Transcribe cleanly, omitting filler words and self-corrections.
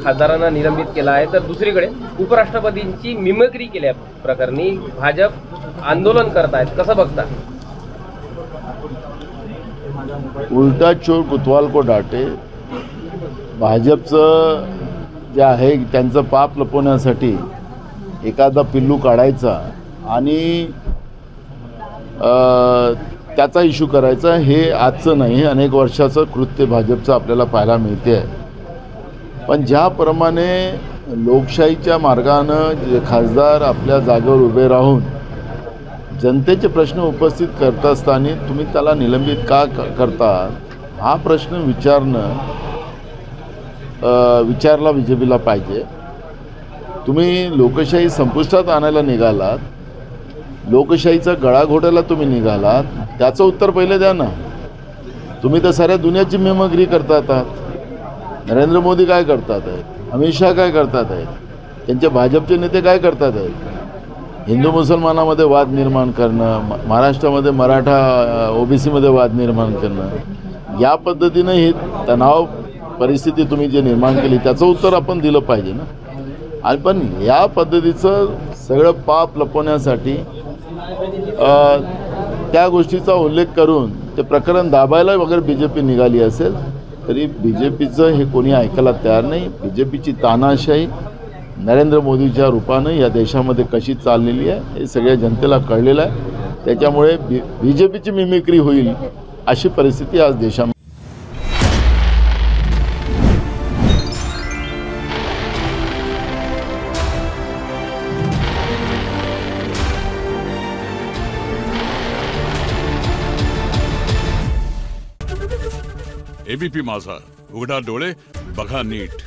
खासदारांना निलंबित केला आहे, तर दुसरीकडे उपराष्ट्रपतींची मिमिक्री केल्या प्रकरणी भाजप आंदोलन करत आहेत. कसं बघता? उलटा चोर कोतवाल को डाटे. भाजपचं जे आहे त्यांचं पाप लपवण्यासाठी एखादा पिल्लू काढायचा आणि त्याचा इश्यू करायचा हे आजचं नाही, अनेक वर्षाचं कृत्य भाजपचं आपल्याला पाहायला मिळते आहे. पण ज्याप्रमाणे लोकशाहीच्या मार्गानं जे खासदार आपल्या जागेवर उभे राहून जनतेचे प्रश्न उपस्थित करत असताना तुम्ही त्याला निलंबित का करता, हा प्रश्न विचारला बीजेपीला पाहिजे. तुम्ही लोकशाही संपुष्टात आणायला निघालात, लोकशाहीचा गळा घोटायला तुम्ही निघालात, त्याचं उत्तर पहिले द्या ना. तुम्ही तर साऱ्या दुनियाची मिमिक्री करतात आहात. नरेंद्र मोदी काय करतात आहेत, अमित शहा काय करतात आहेत, त्यांचे भाजपचे नेते काय करतात आहेत. हिंदू मुसलमानामध्ये वाद निर्माण करणं, महाराष्ट्रामध्ये मराठा ओबीसीमध्ये वाद निर्माण करणं, या पद्धतीनं ही तणाव परिस्थिती तुम्ही जे निर्माण केली त्याचं उत्तर आपण दिलं पाहिजे ना. आणि पण या पद्धतीचं सगळं पाप लपवण्यासाठी त्या गोष्टीचा उल्लेख करून ते प्रकरण दाबायला वगैरे बीजेपी निघाली असेल तरी बीजेपीचं हे कोणी ऐकायला तयार नाही. बीजेपीची तानाशाही नरेंद्र मोदीच्या रूपानं या देशामध्ये कशी चाललेली आहे हे सगळ्या जनतेला कळलेलं आहे. त्याच्यामुळे बीजेपीची मिमिक्री होईल अशी परिस्थिती आज देशामध्ये. एबीपी माझा, उघडा डोळे बघा नीट.